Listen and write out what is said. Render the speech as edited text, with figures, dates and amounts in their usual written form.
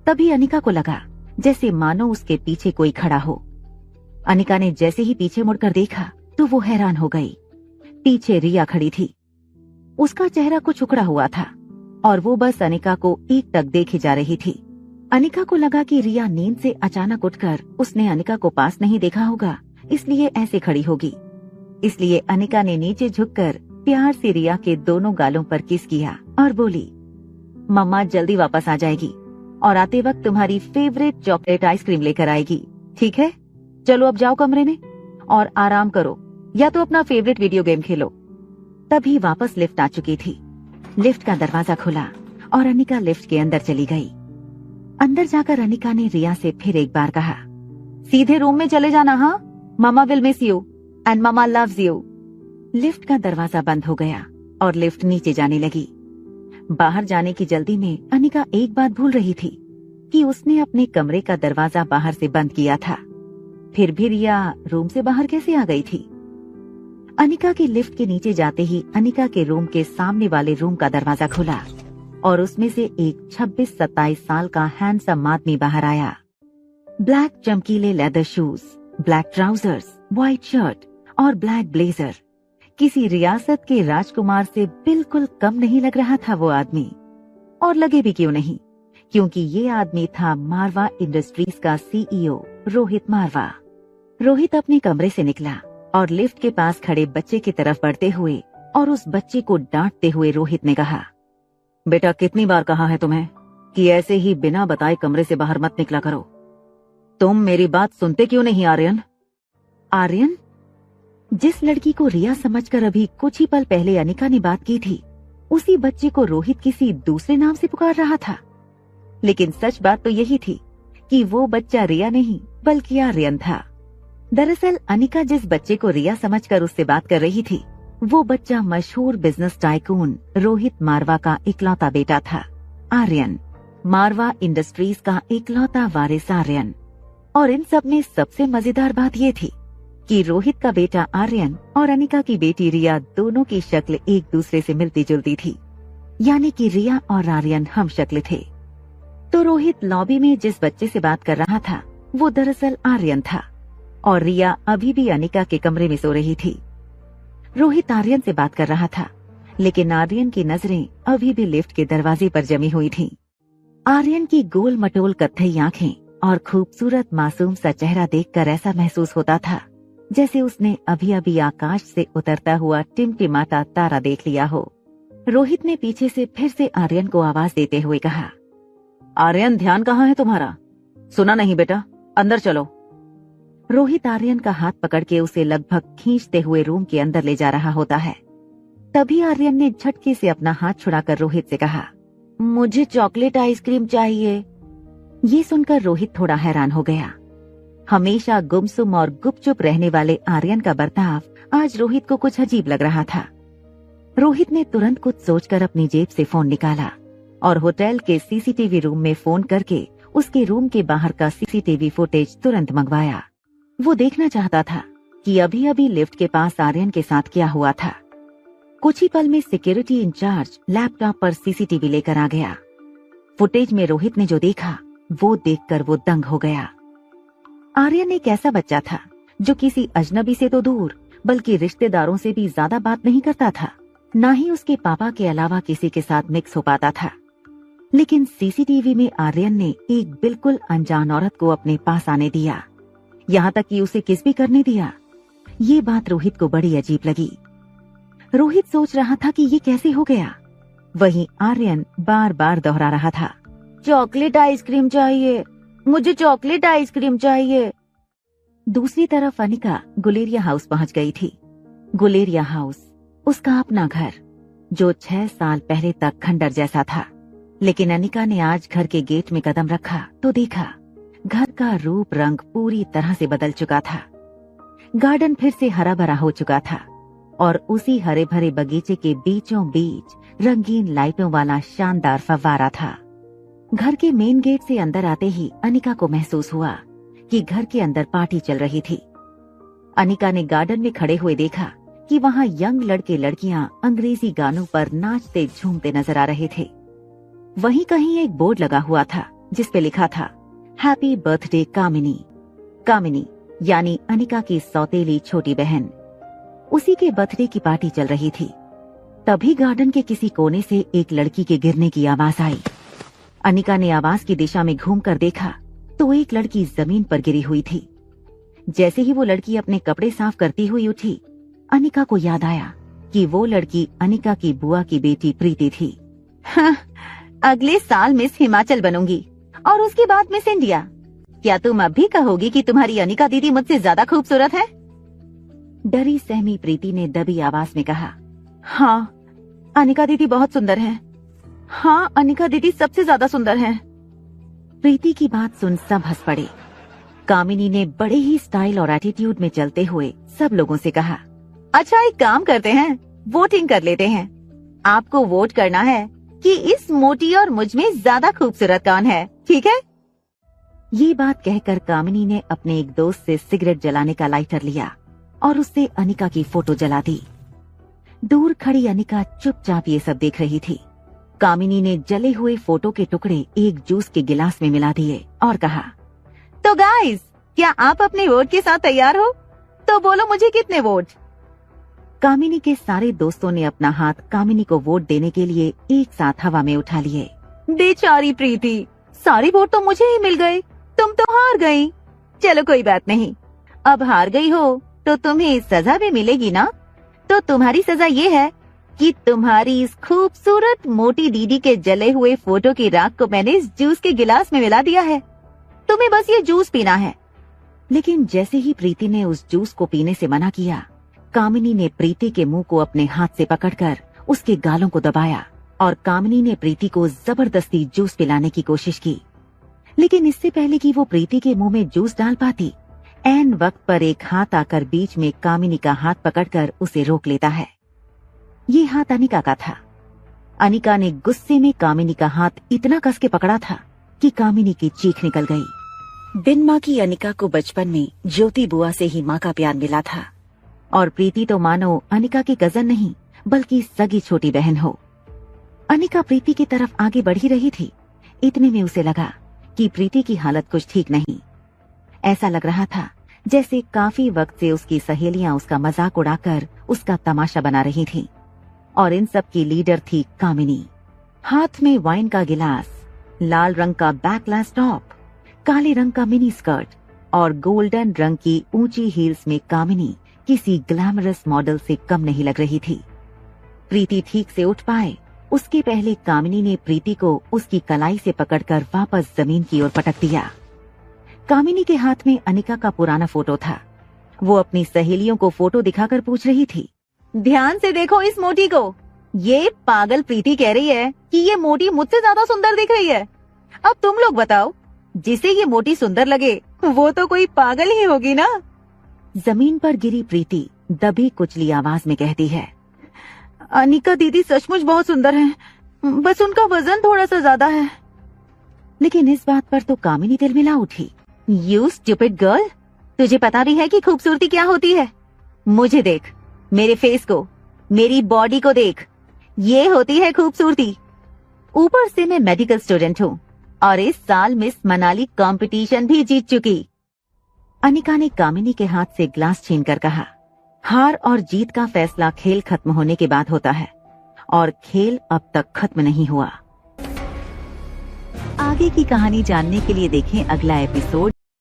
तभी अनिका को लगा जैसे मानो उसके पीछे कोई खड़ा हो। अनिका ने जैसे ही पीछे मुड़कर देखा तो वो हैरान हो गई। पीछे रिया खड़ी थी। उसका चेहरा कुछ उखड़ा हुआ था और वो बस अनिका को एकटक देखे जा रही थी। अनिका को लगा कि रिया नींद से अचानक उठकर उसने अनिका को पास नहीं देखा होगा, इसलिए ऐसे खड़ी होगी। इसलिए अनिका ने नीचे झुककर प्यार से रिया के दोनों गालों पर किस किया और बोली, मम्मा जल्दी वापस आ जाएगी और आते वक्त तुम्हारी फेवरेट चॉकलेट आइसक्रीम लेकर आएगी, ठीक है? चलो अब जाओ कमरे में और आराम करो या तो अपना फेवरेट वीडियो गेम खेलो। तभी वापस लिफ्ट आ चुकी थी। लिफ्ट का दरवाजा खुला और अनिका लिफ्ट के अंदर चली गई। अंदर जाकर अनिका ने रिया से फिर एक बार कहा, सीधे रूम में चले जाना, हाँ? मामा विल मिस यू एंड मामा लव्स यू। लिफ्ट का दरवाजा बंद हो गया और लिफ्ट नीचे जाने लगी। बाहर जाने की जल्दी में अनिका एक बात भूल रही थी कि उसने अपने कमरे का दरवाजा बाहर से बंद किया था। फिर भी रिया रूम से बाहर कैसे आ गई थी? अनिका के लिफ्ट के नीचे जाते ही अनिका के रूम के सामने वाले रूम का दरवाजा खुला और उसमें से एक 26-27 साल का हैंडसम आदमी बाहर आया। ब्लैक चमकीले leather shoes, black trousers, white shirt और ब्लैक ब्लेजर। किसी रियासत के राजकुमार से बिल्कुल कम नहीं लग रहा था वो आदमी। और लगे भी क्यों नहीं, क्योंकि ये आदमी था मारवा इंडस्ट्रीज का सीईओ रोहित मारवा। रोहित अपने कमरे से निकला और लिफ्ट के पास खड़े बच्चे की तरफ बढ़ते हुए और उस बच्चे को डांटते हुए रोहित ने कहा, बेटा कितनी बार कहा है तुम्हें कि ऐसे ही बिना बताए कमरे से बाहर मत निकला करो। तुम मेरी बात सुनते क्यों नहीं आर्यन? आर्यन? जिस लड़की को रिया समझकर अभी कुछ ही पल पहले अनिका ने बात की थी, उसी बच्चे को रोहित किसी दूसरे नाम से पुकार रहा था। लेकिन सच बात तो यही थी कि वो बच्चा रिया नहीं बल्कि आर्यन था। दरअसल अनिका जिस बच्चे को रिया समझकर उससे बात कर रही थी, वो बच्चा मशहूर बिजनेस टाइकून रोहित मारवा का इकलौता बेटा था, आर्यन। मारवा इंडस्ट्रीज का इकलौता वारिस आर्यन। और इन सब में सबसे मजेदार बात ये थी कि रोहित का बेटा आर्यन और अनिका की बेटी रिया दोनों की शक्ल एक दूसरे से मिलती जुलती थी, यानी कि रिया और आर्यन हम शक्ल थे। तो रोहित लॉबी में जिस बच्चे से बात कर रहा था वो दरअसल आर्यन था और रिया अभी भी अनिका के कमरे में सो रही थी। रोहित आर्यन से बात कर रहा था, लेकिन आर्यन की नजरें अभी भी लिफ्ट के दरवाजे पर जमी हुई थीं। आर्यन की गोल मटोल कत्थई आंखें और खूबसूरत मासूम सा चेहरा देखकर ऐसा महसूस होता था जैसे उसने अभी अभी आकाश से उतरता हुआ टिमटिमाता तारा देख लिया हो। रोहित ने पीछे से फिर से आर्यन को आवाज देते हुए कहा, आर्यन ध्यान कहाँ है तुम्हारा? सुना नहीं बेटा, अंदर चलो। रोहित आर्यन का हाथ पकड़ के उसे लगभग खींचते हुए रूम के अंदर ले जा रहा होता है। तभी आर्यन ने झटके से अपना हाथ छुड़ाकर रोहित से कहा, मुझे चॉकलेट आइसक्रीम चाहिए। ये सुनकर रोहित थोड़ा हैरान हो गया। हमेशा गुमसुम और गुपचुप रहने वाले आर्यन का बर्ताव आज रोहित को कुछ अजीब लग रहा था। रोहित ने तुरंत कुछ सोचकर अपनी जेब से फोन निकाला और होटल के सीसीटीवी रूम में फोन करके उसके रूम के बाहर का सीसीटीवी फुटेज तुरंत मंगवाया। वो देखना चाहता था कि अभी अभी लिफ्ट के पास आर्यन के साथ क्या हुआ था। कुछ ही पल में सिक्योरिटी इंचार्ज लैपटॉप पर सीसीटीवी लेकर आ गया। फुटेज में रोहित ने जो देखा वो देखकर वो दंग हो गया। आर्यन एक ऐसा बच्चा था जो किसी अजनबी से तो दूर बल्कि रिश्तेदारों से भी ज्यादा बात नहीं करता था, ना ही उसके पापा के अलावा किसी के साथ मिक्स हो पाता था। लेकिन सीसीटीवी में आर्यन ने एक बिल्कुल अनजान औरत को अपने पास आने दिया, यहाँ तक कि उसे किस भी करने दिया। ये बात रोहित को बड़ी अजीब लगी। रोहित सोच रहा था कि ये कैसे हो गया। वहीं आर्यन बार बार दोहरा रहा था, चॉकलेट आइसक्रीम चाहिए, मुझे चॉकलेट आइसक्रीम चाहिए। दूसरी तरफ अनिका गुलेरिया हाउस पहुंच गई थी। गुलेरिया हाउस उसका अपना घर, जो 6 साल पहले तक खंडर जैसा था। लेकिन अनिका ने आज घर के गेट में कदम रखा तो देखा घर का रूप रंग पूरी तरह से बदल चुका था। गार्डन फिर से हरा भरा हो चुका था और उसी हरे भरे बगीचे के बीचों बीच रंगीन लाइटों वाला शानदार फव्वारा था। घर के मेन गेट से अंदर आते ही अनिका को महसूस हुआ कि घर के अंदर पार्टी चल रही थी। अनिका ने गार्डन में खड़े हुए देखा कि वहाँ यंग लड़के लड़कियां अंग्रेजी गानों पर नाचते झूमते नजर आ रहे थे। वहीं कहीं एक बोर्ड लगा हुआ था जिसपे लिखा था हैप्पी बर्थडे कामिनी। कामिनी यानी अनिका की सौतेली छोटी बहन। उसी के बर्थडे की पार्टी चल रही थी। तभी गार्डन के किसी कोने से एक लड़की के गिरने की आवाज आई। अनिका ने आवाज की दिशा में घूमकर देखा तो एक लड़की जमीन पर गिरी हुई थी। जैसे ही वो लड़की अपने कपड़े साफ करती हुई उठी, अनिका को याद आया कि वो लड़की अनिका की बुआ की बेटी प्रीति थी। हाँ, अगले साल मिस हिमाचल बनूंगी और उसके बाद मिस इंडिया। क्या तुम अब भी कहोगी कि तुम्हारी अनिका दीदी मुझसे ज्यादा खूबसूरत है? डरी सहमी प्रीति ने दबी आवाज में कहा, हाँ, अनिका दीदी बहुत सुंदर हैं। हाँ, अनिका दीदी सबसे ज्यादा सुंदर हैं। प्रीति की बात सुन सब हंस पड़े। कामिनी ने बड़े ही स्टाइल और एटीट्यूड में चलते हुए सब लोगों से कहा, अच्छा एक काम करते हैं, वोटिंग कर लेते हैं। आपको वोट करना है कि इस मोटी और मुझ में ज्यादा खूबसूरत कौन है, ठीक है? ये बात कहकर कामिनी ने अपने एक दोस्त से सिगरेट जलाने का लाइटर लिया और उससे अनिका की फोटो जला दी। दूर खड़ी अनिका चुपचाप ये सब देख रही थी। कामिनी ने जले हुए फोटो के टुकड़े एक जूस के गिलास में मिला दिए और कहा, तो गाइस, क्या आप अपने वोट के साथ तैयार हो? तो बोलो मुझे कितने वोट? कामिनी के सारे दोस्तों ने अपना हाथ कामिनी को वोट देने के लिए एक साथ हवा में उठा लिए। बेचारी प्रीति, सारे वोट तो मुझे ही मिल गए, तुम तो हार गई। चलो कोई बात नहीं, अब हार गई हो तो तुम्हें सजा भी मिलेगी ना। तो तुम्हारी सजा ये है कि तुम्हारी इस खूबसूरत मोटी दीदी के जले हुए फोटो की राख को मैंने इस जूस के गिलास में मिला दिया है। तुम्हें बस ये जूस पीना है। लेकिन जैसे ही प्रीति ने उस जूस को पीने से मना किया, कामिनी ने प्रीति के मुंह को अपने हाथ से पकड़कर उसके गालों को दबाया और कामिनी ने प्रीति को जबरदस्ती जूस पिलाने की कोशिश की। लेकिन इससे पहले कि वो प्रीति के मुंह में जूस डाल पाती, ऐन वक्त पर एक हाथ आकर बीच में कामिनी का हाथ पकड़कर उसे रोक लेता है। ये हाथ अनिका का था। अनिका ने गुस्से में कामिनी का हाथ इतना कस के पकड़ा था कि कामिनी की चीख निकल गई। बिन माँ की अनिका को बचपन में ज्योति बुआ से ही माँ का प्यार मिला था और प्रीति तो मानो अनिका की कजन नहीं बल्कि सगी छोटी बहन हो। अनिका प्रीति की तरफ आगे बढ़ ही रही थी। इतने में उसे लगा कि प्रीति की हालत कुछ ठीक नहीं। ऐसा लग रहा था जैसे काफी वक्त से उसकी सहेलियां उसका मजाक उड़ाकर उसका तमाशा बना रही थीं। और इन सब की लीडर थी कामिनी। हाथ में वाइन का गिलास, लाल रंग का बैकलेस टॉप, काले रंग का मिनी स्कर्ट और गोल्डन रंग की ऊंची हील्स में कामिनी किसी ग्लैमरस मॉडल से कम नहीं लग रही थी। प्रीति ठीक से उठ पाए उसके पहले कामिनी ने प्रीति को उसकी कलाई से पकड़कर वापस जमीन की ओर पटक दिया। कामिनी के हाथ में अनिका का पुराना फोटो था। वो अपनी सहेलियों को फोटो दिखाकर पूछ रही थी, ध्यान से देखो इस मोटी को। ये पागल प्रीति कह रही है कि ये मोटी मुझसे ज्यादा सुंदर दिख रही है। अब तुम लोग बताओ, जिसे ये मोटी सुंदर लगे वो तो कोई पागल ही होगी ना। जमीन पर गिरी प्रीति दबी कुचली आवाज में कहती है, अनिका दीदी सचमुच बहुत सुंदर हैं, बस उनका वजन थोड़ा सा ज्यादा है। लेकिन इस बात पर तो कामिनी तिलमिला उठी। यू स्टूपिड गर्ल, तुझे पता भी है कि खूबसूरती क्या होती है? मुझे देख, मेरे फेस को, मेरी बॉडी को देख, ये होती है खूबसूरती। ऊपर से मैं मेडिकल स्टूडेंट हूँ और इस साल मिस मनाली कंपटीशन भी जीत चुकी। अनिका ने कामिनी के हाथ से ग्लास छीनकर कहा, हार और जीत का फैसला खेल खत्म होने के बाद होता है और खेल अब तक खत्म नहीं हुआ। आगे की कहानी जानने के लिए देखें अगला एपिसोड